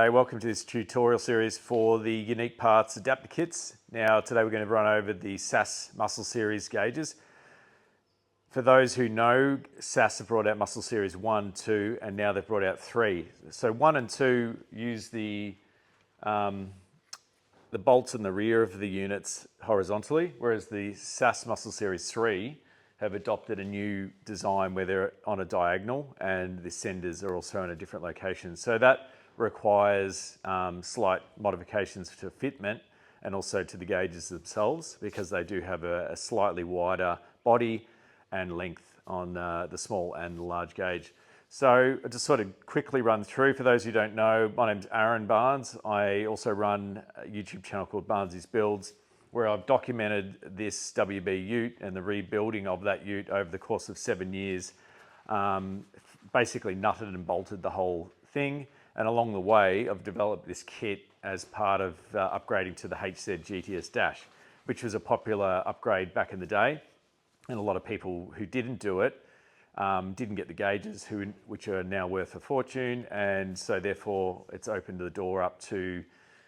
G'day, welcome to this tutorial series for the Unicq Parts adapter kits. Now today we're going to run over the SAAS Muscle Series gauges. For those who know, SAAS have brought out Muscle Series 1, 2 and now they've brought out 3. So 1 and 2 use the bolts in the rear of the units horizontally, whereas the SAAS Muscle Series 3 have adopted a new design where they're on a diagonal and the senders are also in a different location. So that requires slight modifications to fitment and also to the gauges themselves because they do have a slightly wider body and length on the small and the large gauge. So I'll just sort of quickly run through. For those who don't know, my name's Aaron Barnes. I also run a YouTube channel called Barnesys Builds, where I've documented this WB ute and the rebuilding of that ute over the course of 7 years. Basically nutted and bolted the whole thing. And along the way, I've developed this kit as part of upgrading to the HZ GTS Dash, which was a popular upgrade back in the day. And a lot of people who didn't do it didn't get the gauges, which are now worth a fortune. And so therefore, it's opened the door up to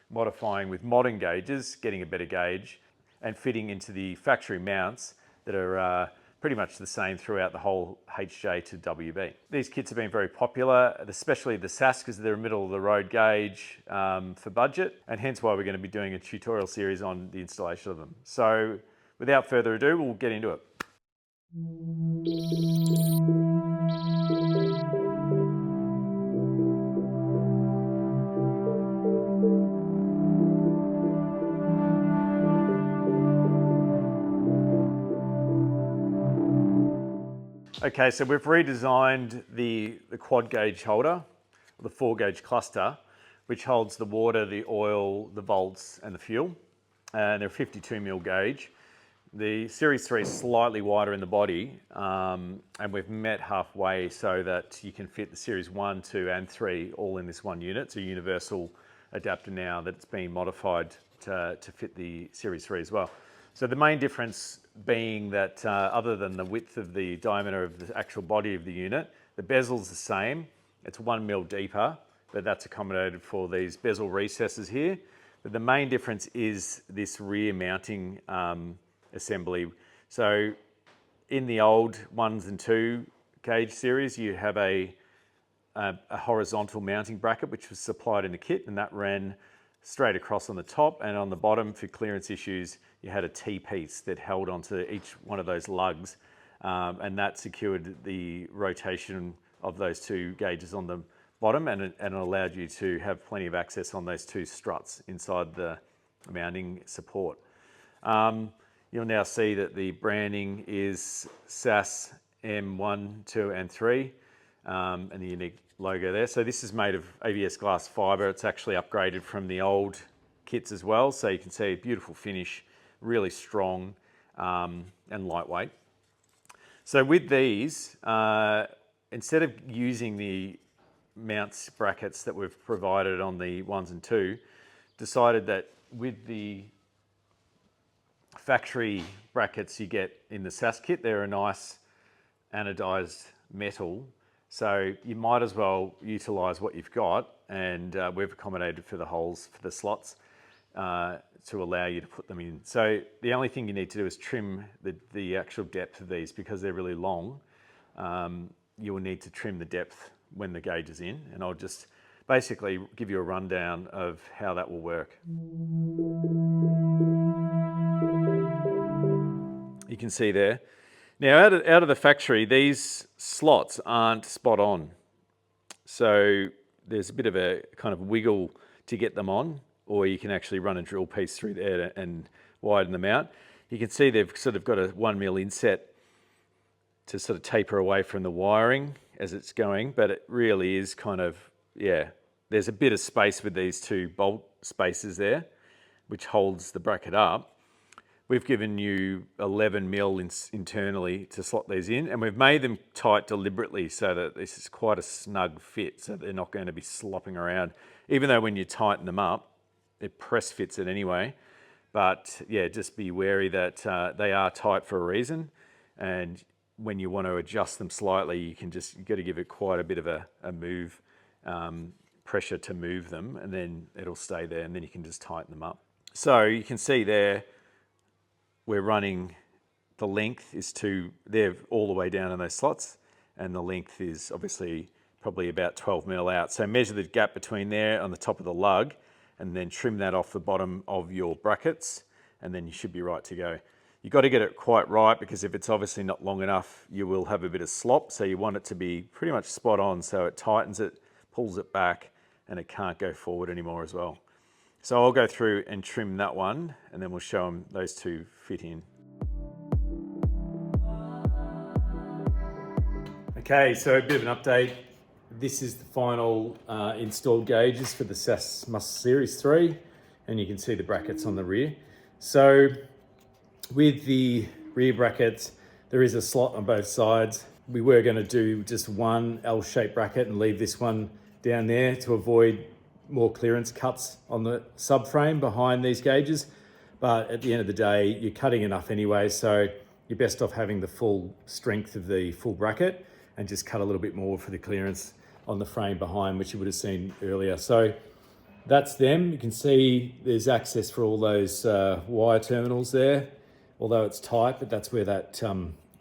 modifying with modern gauges, getting a better gauge, and fitting into the factory mounts that are pretty much the same throughout the whole HJ to WB. These kits have been very popular, especially the SAAS, because they're a middle of the road gauge for budget, and hence why we're going to be doing a tutorial series on the installation of them. So without further ado, we'll get into it. Okay, so we've redesigned the quad gauge holder, the 4 gauge cluster, which holds the water, the oil, the volts and the fuel. And they're 52mm gauge. The Series 3 is slightly wider in the body, and we've met halfway so that you can fit the Series 1, 2 and 3 all in this one unit. It's a universal adapter now that's been modified to fit the Series 3 as well. So the main difference being that other than the width of the diameter of the actual body of the unit, the bezel's the same. It's 1mm deeper, but that's accommodated for these bezel recesses here. But the main difference is this rear mounting assembly. So in the old 1s and 2 gauge series, you have a horizontal mounting bracket which was supplied in the kit, and that ran straight across on the top, and on the bottom for clearance issues you had a T-piece that held onto each one of those lugs, and that secured the rotation of those 2 gauges on the bottom, and it allowed you to have plenty of access on those 2 struts inside the mounting support. You'll now see that the branding is SAAS M1, 2 and 3, and the Unicq logo there. So this is made of ABS glass fibre. It's actually upgraded from the old kits as well. So you can see a beautiful finish, really strong and lightweight. So with these, instead of using the mounts brackets that we've provided on the 1s and 2, decided that with the factory brackets you get in the SAAS kit, they're a nice anodized metal. So you might as well utilise what you've got, and we've accommodated for the holes for the slots to allow you to put them in. So the only thing you need to do is trim the actual depth of these because they're really long. You will need to trim the depth when the gauge is in, and I'll just basically give you a rundown of how that will work. You can see there. Now out of the factory, these slots aren't spot on. So there's a bit of a kind of wiggle to get them on, or you can actually run a drill piece through there and widen them out. You can see they've sort of got a 1mm inset to sort of taper away from the wiring as it's going, but it really is kind of, yeah, there's a bit of space with these 2 bolt spaces there, which holds the bracket up. We've given you 11mm internally to slot these in, and we've made them tight deliberately so that this is quite a snug fit, so they're not going to be slopping around. Even though when you tighten them up, it press fits it anyway. But yeah, just be wary that they are tight for a reason, and when you want to adjust them slightly, you've got to give it quite a bit of a move pressure to move them, and then it'll stay there, and then you can just tighten them up. So you can see there, we're running, the length is they're all the way down in those slots, and the length is obviously probably about 12 mil out. So measure the gap between there on the top of the lug, and then trim that off the bottom of your brackets, and then you should be right to go. You've got to get it quite right, because if it's obviously not long enough, you will have a bit of slop. So you want it to be pretty much spot on, so it tightens it, pulls it back, and it can't go forward anymore as well. So I'll go through and trim that one, and then we'll show them those two fit in. Okay, so a bit of an update. This is the final installed gauges for the SAAS Muscle Series 3, and you can see the brackets on the rear. So with the rear brackets, there is a slot on both sides. We were going to do just one L-shaped bracket and leave this one down there to avoid more clearance cuts on the subframe behind these gauges. But at the end of the day, you're cutting enough anyway, so you're best off having the full strength of the full bracket and just cut a little bit more for the clearance on the frame behind, which you would have seen earlier. So that's them. You can see there's access for all those wire terminals there, although it's tight, but that's where that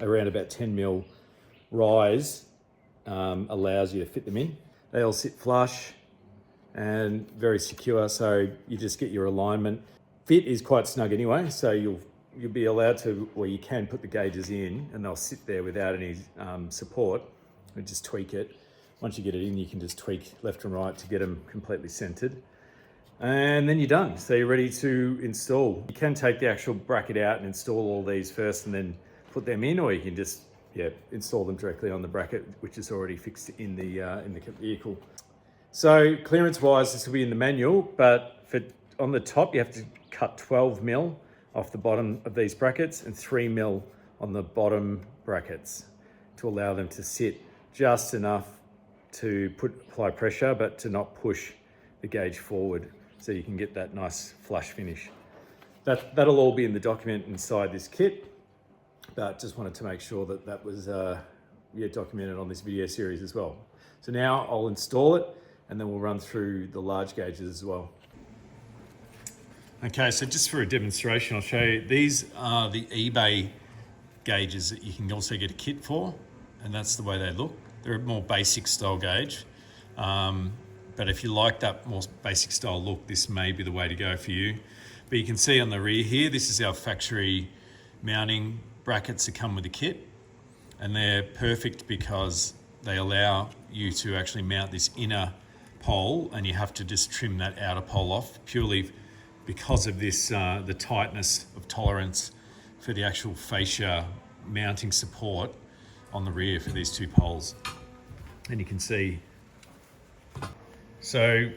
around about 10 mil rise allows you to fit them in. They all sit flush and very secure, so you just get your alignment. Fit is quite snug anyway, so you'll be allowed to, or you can put the gauges in and they'll sit there without any support, and just tweak it. Once you get it in, you can just tweak left and right to get them completely centered. And then you're done. So you're ready to install. You can take the actual bracket out and install all these first and then put them in, or you can just install them directly on the bracket, which is already fixed in the vehicle. So clearance wise, this will be in the manual, but on the top, you have to cut 12 mil off the bottom of these brackets and 3 mil on the bottom brackets to allow them to sit just enough to apply pressure, but to not push the gauge forward, so you can get that nice flush finish. That'll all be in the document inside this kit, but just wanted to make sure that was documented on this video series as well. So now I'll install it, and then we'll run through the large gauges as well. Okay, so just for a demonstration, I'll show you. These are the eBay gauges that you can also get a kit for, and that's the way they look. They're a more basic style gauge, but if you like that more basic style look, this may be the way to go for you. But you can see on the rear here, this is our factory mounting brackets that come with the kit, and they're perfect because they allow you to actually mount this inner pole, and you have to just trim that outer pole off purely because of this, the tightness of tolerance for the actual fascia mounting support on the rear for these two poles. And you can see, so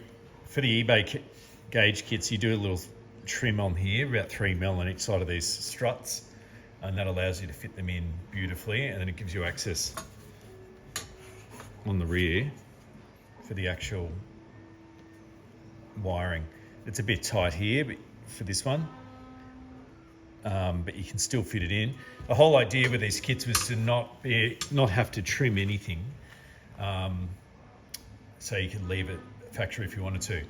for the eBay gauge kits, you do a little trim on here, about 3 mil on each side of these struts, and that allows you to fit them in beautifully, and then it gives you access on the rear for the actual wiring. It's a bit tight here but for this one, but you can still fit it in. The whole idea with these kits was to not have to trim anything, so you can leave it factory if you wanted to.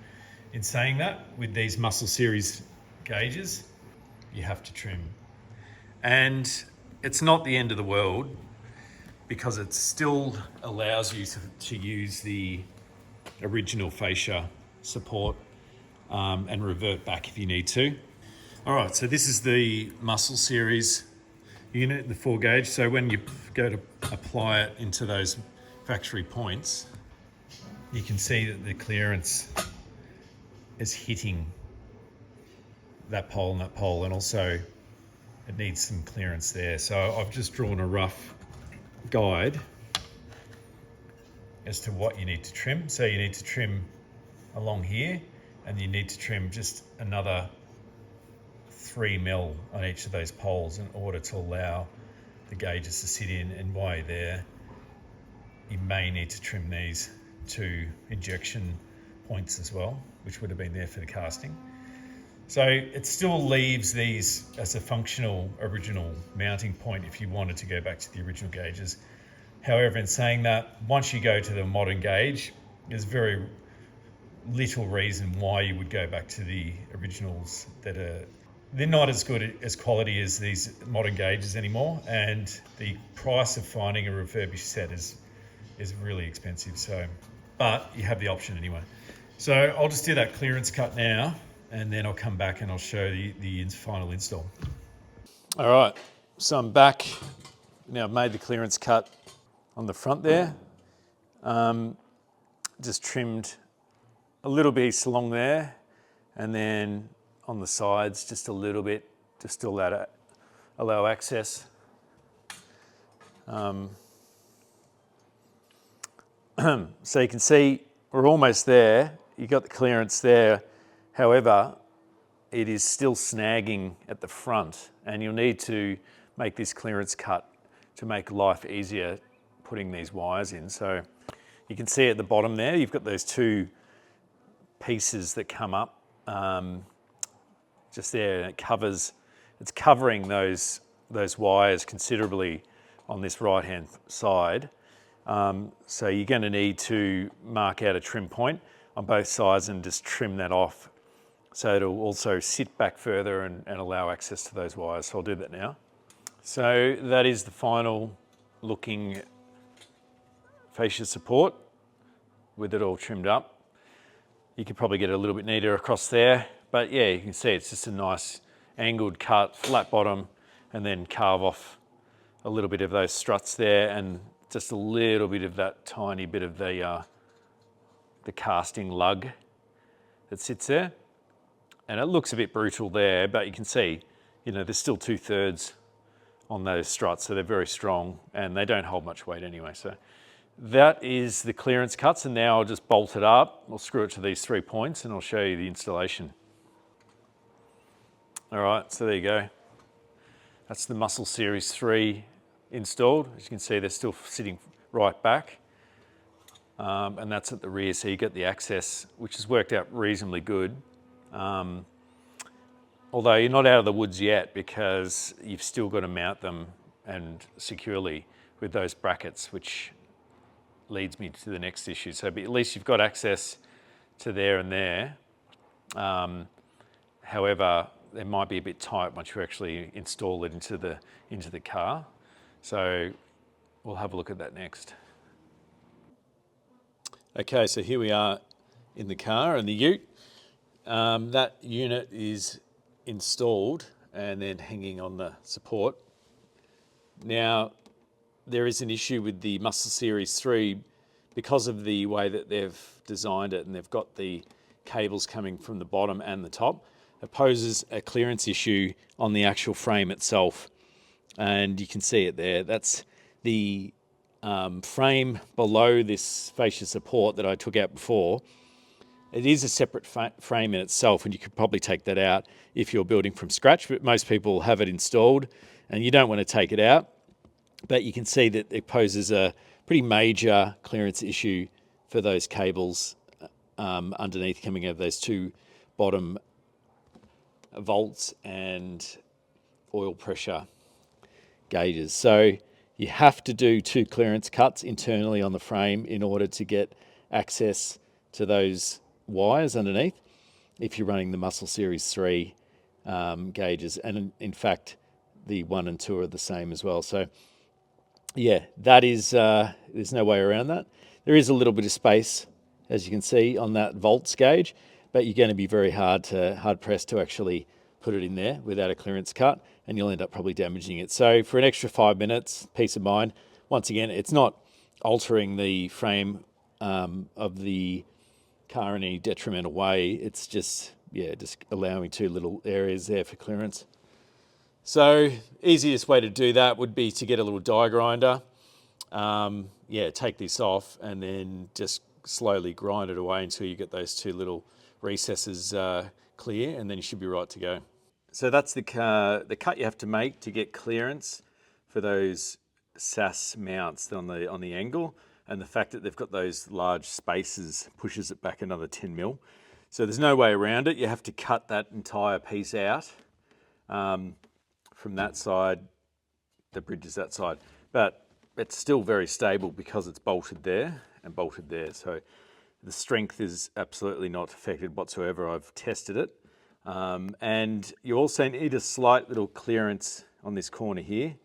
In saying that, with these Muscle Series gauges, you have to trim. And it's not the end of the world, because it still allows you to use the original fascia support and revert back if you need to. All right, so this is the Muscle Series unit, the 4 gauge. So when you go to apply it into those factory points, you can see that the clearance is hitting that pole and that pole, and also it needs some clearance there. So I've just drawn a rough guide as to what you need to trim. So you need to trim along here, and you need to trim just another 3 mil on each of those poles in order to allow the gauges to sit in. And while you're there, you may need to trim these 2 injection points as well, which would have been there for the casting. So it still leaves these as a functional original mounting point if you wanted to go back to the original gauges. However, in saying that, once you go to the modern gauge, there's very little reason why you would go back to the originals they're not as good as quality as these modern gauges anymore, and the price of finding a refurbished set is really expensive. So, but you have the option anyway. So I'll just do that clearance cut now, and then I'll come back and I'll show the final install. All right, so I'm back. Now I've made the clearance cut on the front there. Just trimmed a little piece along there, and then on the sides just a little bit, just to allow access. So you can see we're almost there. You got the clearance there. However, it is still snagging at the front, and you'll need to make this clearance cut to make life easier putting these wires in. So you can see at the bottom there, you've got those two pieces that come up just there, and it's covering those wires considerably on this right-hand side. So you're going to need to mark out a trim point on both sides and just trim that off, so it'll also sit back further and allow access to those wires. So I'll do that now. So that is the final looking fascia support with it all trimmed up. You could probably get it a little bit neater across there, but yeah, you can see it's just a nice angled cut, flat bottom, and then carve off a little bit of those struts there, and just a little bit of that tiny bit of the casting lug that sits there. And it looks a bit brutal there, but you can see, you know, there's still 2/3 on those struts, so they're very strong and they don't hold much weight anyway. So that is the clearance cuts, and now I'll just bolt it up. I'll screw it to these 3 points and I'll show you the installation. All right, so there you go. That's the Muscle Series 3 installed. As you can see, they're still sitting right back. And that's at the rear, so you get the access, which has worked out reasonably good. Although you're not out of the woods yet, because you've still got to mount them and securely with those brackets, which leads me to the next issue. So at least you've got access to there and there. However, they might be a bit tight once you actually install it into the car. So we'll have a look at that next. Okay, so here we are in the car and the ute. That unit is installed and then hanging on the support. Now, there is an issue with the Muscle Series 3 because of the way that they've designed it, and they've got the cables coming from the bottom and the top. It poses a clearance issue on the actual frame itself, and you can see it there. That's the frame below this fascia support that I took out before. It is a separate frame in itself, and you could probably take that out if you're building from scratch, but most people have it installed and you don't want to take it out. But you can see that it poses a pretty major clearance issue for those cables underneath, coming out of those two bottom volts and oil pressure gauges. So you have to do 2 clearance cuts internally on the frame in order to get access to those wires underneath if you're running the Muscle Series 3 gauges. And in fact, the 1 and 2 are the same as well. So yeah, that is, there's no way around that. There is a little bit of space, as you can see, on that volts gauge, but you're going to be very hard pressed to actually put it in there without a clearance cut, and you'll end up probably damaging it. So for an extra 5 minutes, peace of mind. Once again, it's not altering the frame of the car in any detrimental way. It's just, yeah, just allowing 2 little areas there for clearance. So easiest way to do that would be to get a little die grinder. Take this off and then just slowly grind it away until you get those 2 little recesses clear, and then you should be right to go. So that's the cut you have to make to get clearance for those SAAS mounts on the angle, and the fact that they've got those large spaces pushes it back another 10 mil. So there's no way around it. You have to cut that entire piece out from that side. The bridge is that side, but it's still very stable because it's bolted there and bolted there. So The strength is absolutely not affected whatsoever. I've tested it. And you also need a slight little clearance on this corner here.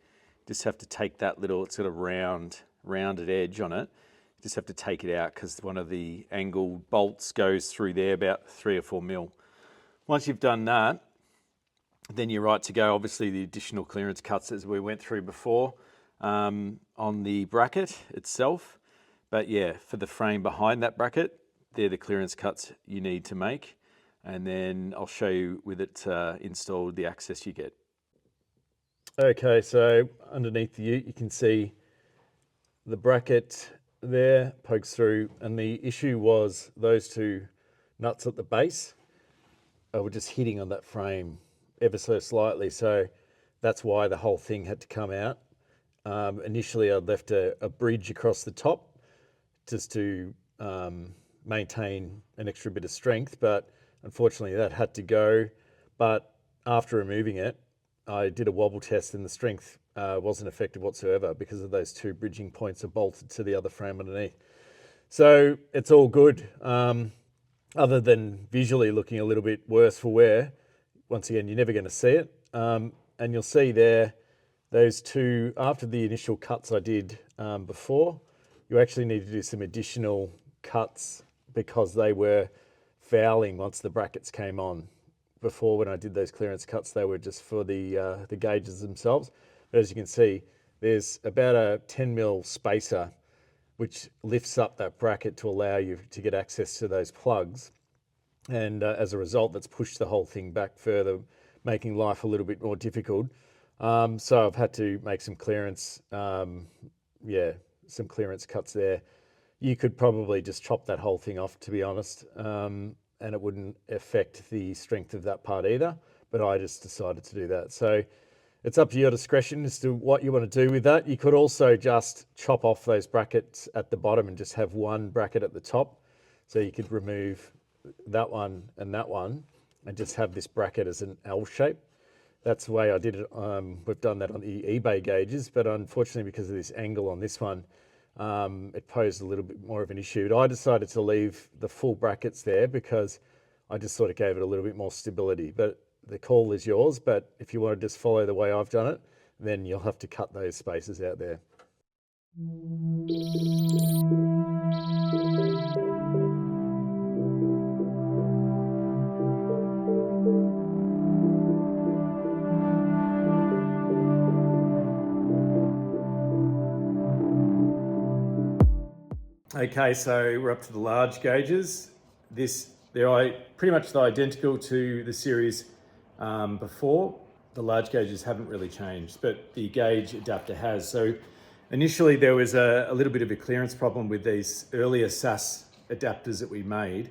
Just have to take that little sort of rounded edge on it. Just have to take it out because one of the angled bolts goes through there about 3 or 4 mil. Once you've done that, then you're right to go. Obviously the additional clearance cuts as we went through before on the bracket itself. But yeah, for the frame behind that bracket, they're the clearance cuts you need to make. And then I'll show you with it installed the access you get. Okay, so underneath the ute you can see the bracket there pokes through, and the issue was those two nuts at the base were just hitting on that frame ever so slightly, so that's why the whole thing had to come out. Initially I'd left a bridge across the top just to maintain an extra bit of strength, but unfortunately that had to go. But after removing it, I did a wobble test and the strength wasn't affected whatsoever because of those two bridging points are bolted to the other frame underneath. So it's all good, other than visually looking a little bit worse for wear. Once again, you're never going to see it. And you'll see there, those two, after the initial cuts I did before, you actually need to do some additional cuts because they were fouling once the brackets came on. Before, when I did those clearance cuts, they were just for the gauges themselves. But as you can see, there's about a 10 mil spacer which lifts up that bracket to allow you to get access to those plugs. And as a result, that's pushed the whole thing back further, making life a little bit more difficult. So I've had to make some clearance, some clearance cuts there. You could probably just chop that whole thing off, to be honest, and it wouldn't affect the strength of that part either, but I just decided to do that. So it's up to your discretion as to what you want to do with that. You could also just chop off those brackets at the bottom and just have one bracket at the top. So you could remove that one and just have this bracket as an L shape. That's the way I did it. We've done that on the eBay gauges, but unfortunately because of this angle on this one, it posed a little bit more of an issue. I decided to leave the full brackets there because I just sort of gave it a little bit more stability, but the call is yours. But if you want to just follow the way I've done it, then you'll have to cut those spaces out there. Okay, so we're up to the large gauges. They're pretty much identical to the series before. The large gauges haven't really changed, but the gauge adapter has. So initially there was a little bit of a clearance problem with these earlier SAAS adapters that we made.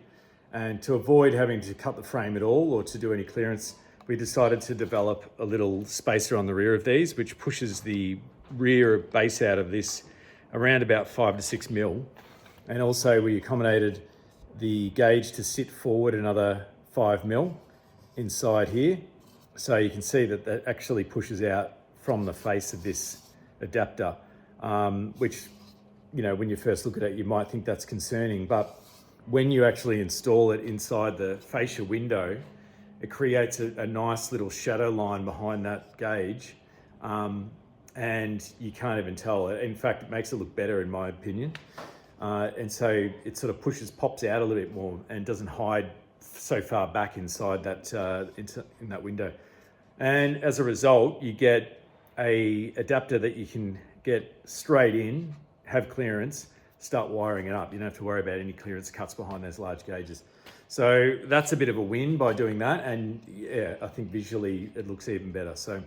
And to avoid having to cut the frame at all or to do any clearance, we decided to develop a little spacer on the rear of these, which pushes the rear base out of this around about 5 to 6 mil. And also we accommodated the gauge to sit forward another 5 mil inside here. So you can see that that actually pushes out from the face of this adapter, which, you know, when you first look at it, you might think that's concerning, but when you actually install it inside the fascia window, it creates a nice little shadow line behind that gauge. And you can't even tell. In fact, it makes it look better in my opinion. And so it sort of pops out a little bit more and doesn't hide so far back inside that in that window. And as a result, you get a adapter that you can get straight in, have clearance, start wiring it up. You don't have to worry about any clearance cuts behind those large gauges. So that's a bit of a win by doing that. And yeah, I think visually it looks even better. So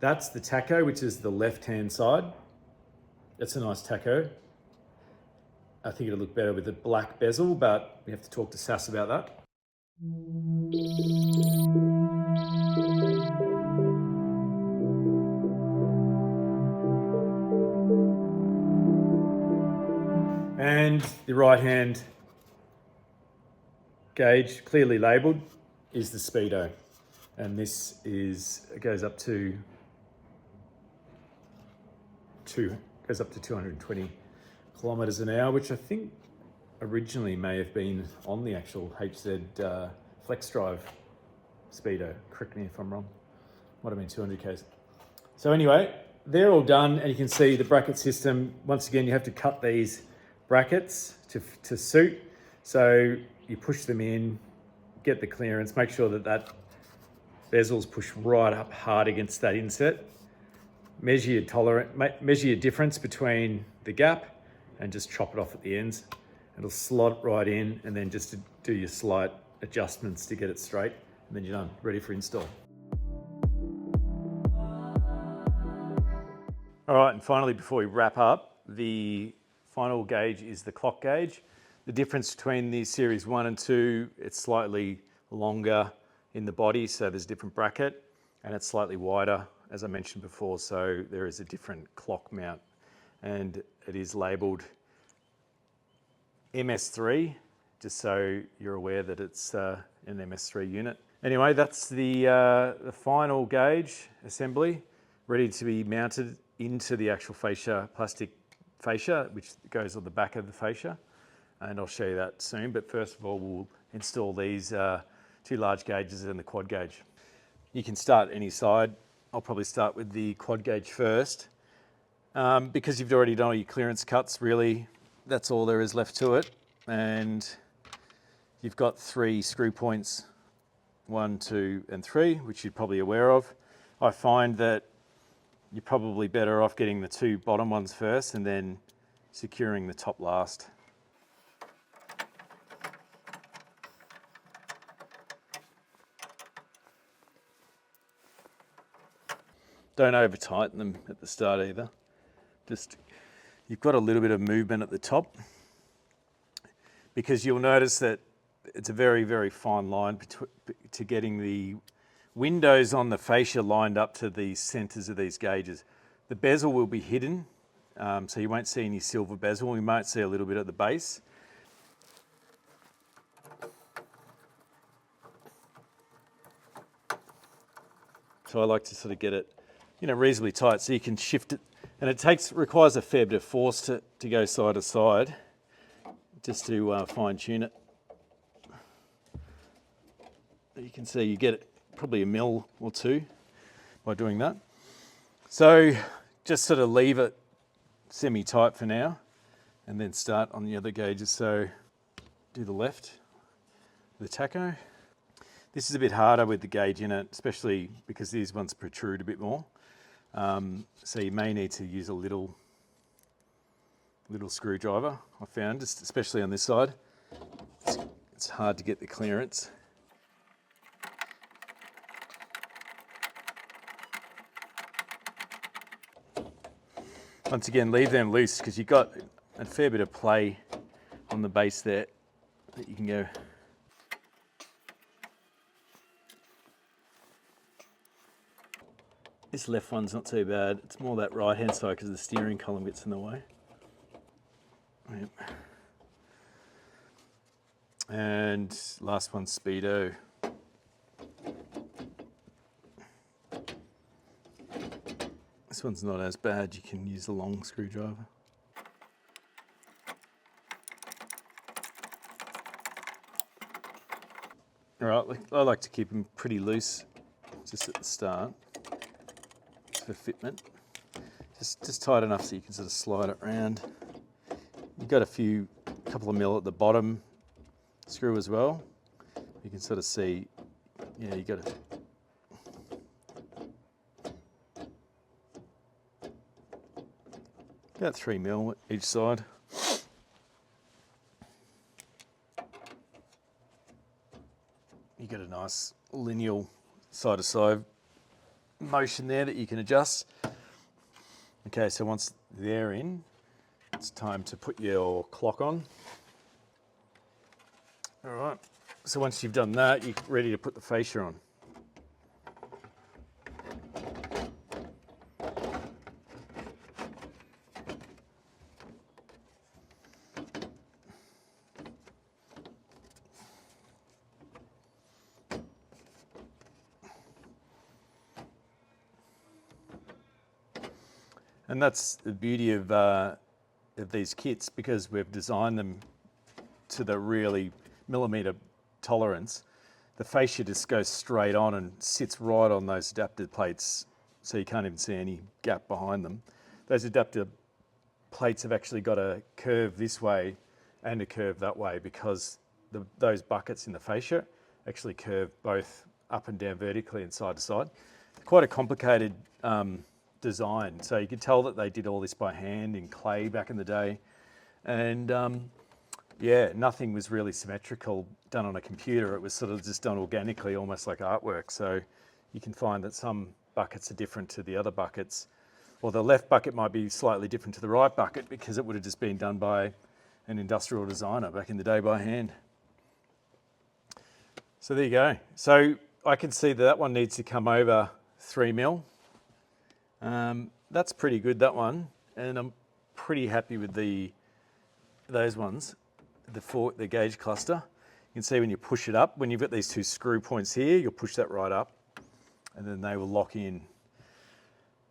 that's the tacho, which is the left-hand side. That's a nice tacho. I think it'll look better with the black bezel, but we have to talk to SAAS about that. And the right-hand gauge, clearly labelled, is the speedo. And this goes up to 220 kilometers an hour, which I think originally may have been on the actual HZ flex drive speedo. Correct me if I'm wrong. Might have been 200 k's. So anyway, they're all done, and you can see the bracket system. Once again, you have to cut these brackets to suit. So you push them in, get the clearance, make sure that bezel's pushed right up hard against that inset. Measure your difference between the gap and just chop it off at the ends. It'll slot right in, and then just to do your slight adjustments to get it straight, and then you're done, ready for install. All right, and finally, before we wrap up, the final gauge is the clock gauge. The difference between the Series 1 and 2, it's slightly longer in the body, so there's a different bracket, and it's slightly wider, as I mentioned before, so there is a different clock mount, and it is labelled MS3, just so you're aware that it's an MS3 unit. Anyway, that's the final gauge assembly, ready to be mounted into the actual fascia, plastic fascia, which goes on the back of the fascia, and I'll show you that soon. But first of all, we'll install these two large gauges and the quad gauge. You can start any side. I'll probably start with the quad gauge first. Because you've already done all your clearance cuts, really, that's all there is left to it. And you've got 3 screw points, 1, 2, and 3, which you're probably aware of. I find that you're probably better off getting the 2 bottom ones first and then securing the top last. Don't over tighten them at the start either. Just, you've got a little bit of movement at the top, because you'll notice that it's a very, very fine line to getting the windows on the fascia lined up to the centers of these gauges. The bezel will be hidden, so you won't see any silver bezel. You might see a little bit at the base. So I like to sort of get it, reasonably tight so you can shift it, and it requires a fair bit of force to go side to side, just to fine tune it. You can see you get it probably a mil or 2 by doing that. So just sort of leave it semi-tight for now, and then start on the other gauges. So do the left, the tacho. This is a bit harder with the gauge in it, especially because these ones protrude a bit more. So you may need to use a little screwdriver, I found, especially on this side. It's hard to get the clearance. Once again, leave them loose because you've got a fair bit of play on the base there that you can go. This left one's not too bad. It's more that right hand side because the steering column gets in the way. Yep. And last one's speedo. This one's not as bad. You can use a long screwdriver. All right, I like to keep them pretty loose just at the start for fitment. Just tight enough so you can sort of slide it around. You've got a couple of mil at the bottom screw as well. You can sort of see, yeah, you got to. About 3 mil each side. You get a nice lineal side to side motion there that you can adjust. Okay, so once they're in, it's time to put your clock on. All right, so once you've done that, you're ready to put the fascia on. And that's the beauty of these kits, because we've designed them to the really millimetre tolerance, the fascia just goes straight on and sits right on those adapter plates, so you can't even see any gap behind them. Those adapter plates have actually got a curve this way and a curve that way because those buckets in the fascia actually curve both up and down vertically and side to side. Quite a complicated design. So you could tell that they did all this by hand in clay back in the day. And yeah, nothing was really symmetrical done on a computer. It was sort of just done organically, almost like artwork. So you can find that some buckets are different to the other buckets. Or the left bucket might be slightly different to the right bucket because it would have just been done by an industrial designer back in the day by hand. So there you go. So I can see that one needs to come over 3 mil. That's pretty good, that one. And I'm pretty happy with those ones, the gauge cluster. You can see when you push it up, when you've got these 2 screw points here, you'll push that right up and then they will lock in.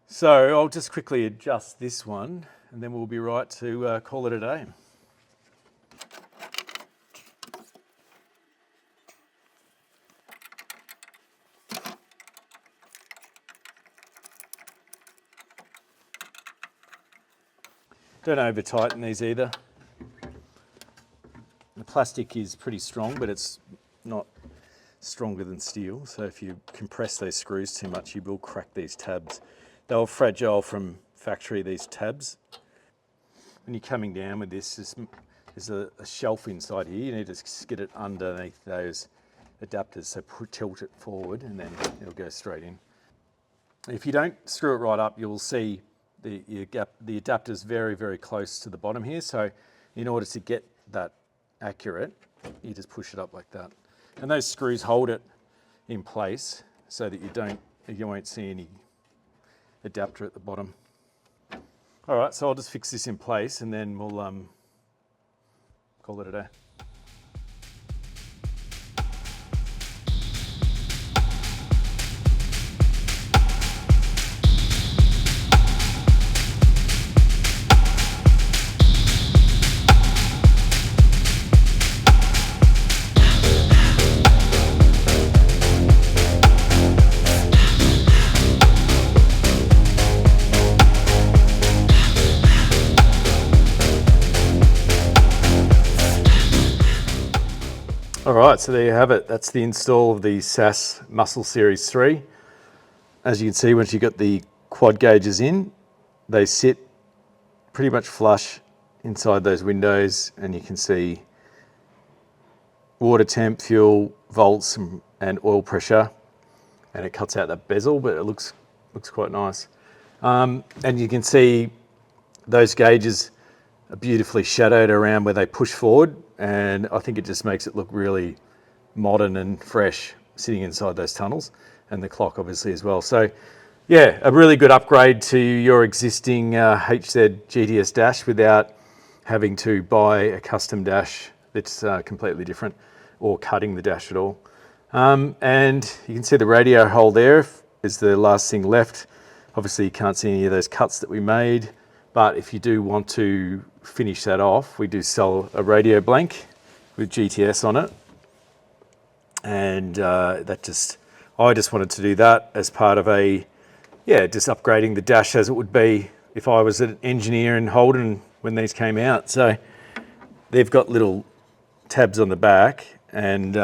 So I'll just quickly adjust this one and then we'll be right to call it a day. Don't over tighten these either. The plastic is pretty strong, but it's not stronger than steel. So if you compress those screws too much, you will crack these tabs. They were fragile from factory, these tabs. When you're coming down with this, there's a shelf inside here. You need to get it underneath those adapters. So tilt it forward and then it'll go straight in. If you don't screw it right up, you'll see the adapter's very, very close to the bottom here. So in order to get that accurate, you just push it up like that. And those screws hold it in place so that you won't see any adapter at the bottom. All right, so I'll just fix this in place and then we'll call it a day. All right, so there you have it. That's the install of the SAAS Muscle Series 3. As you can see, once you've got the quad gauges in, they sit pretty much flush inside those windows, and you can see water temp, fuel, volts, and oil pressure. And it cuts out that bezel, but it looks quite nice. And you can see those gauges are beautifully shadowed around where they push forward, and I think it just makes it look really modern and fresh sitting inside those tunnels, and the clock obviously as well. So yeah, a really good upgrade to your existing HZ GTS Dash without having to buy a custom dash that's completely different or cutting the dash at all. And you can see the radio hole there is the last thing left. Obviously you can't see any of those cuts that we made, but if you do want to finish that off, we do sell a radio blank with GTS on it. And I just wanted to do that as part of just upgrading the dash as it would be if I was an engineer in Holden when these came out. So they've got little tabs on the back and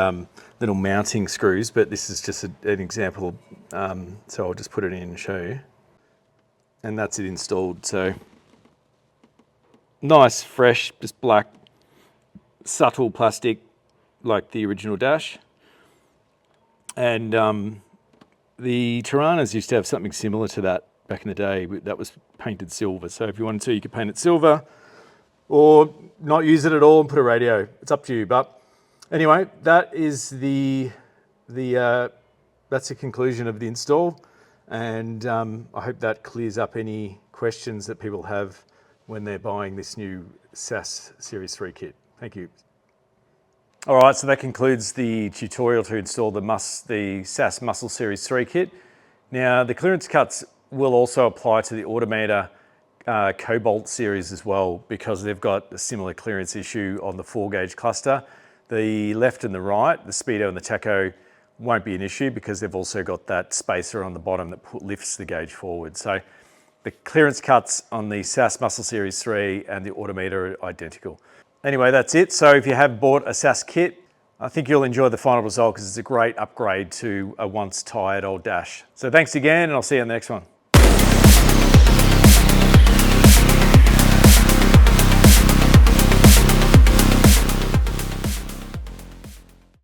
little mounting screws, but this is just an example. So I'll just put it in and show you. And that's it installed. So nice, fresh, just black, subtle plastic like the original dash. And the Tiranas used to have something similar to that back in the day. That was painted silver. So if you wanted to, you could paint it silver or not use it at all and put a radio. It's up to you. But anyway, that is that's the conclusion of the install. And I hope that clears up any questions that people have when they're buying this new SAAS Series 3 kit. Thank you. All right, so that concludes the tutorial to install the SAAS Muscle Series 3 kit. Now, the clearance cuts will also apply to the Apdaptor Cobalt series as well, because they've got a similar clearance issue on the 4-gauge cluster. The left and the right, the speedo and the tacho, won't be an issue because they've also got that spacer on the bottom that lifts the gauge forward. So the clearance cuts on the SAAS Muscle Series 3 and the Autometer are identical. Anyway, that's it. So if you have bought a SAAS kit, I think you'll enjoy the final result because it's a great upgrade to a once tired old Dash. So thanks again, and I'll see you on the next one.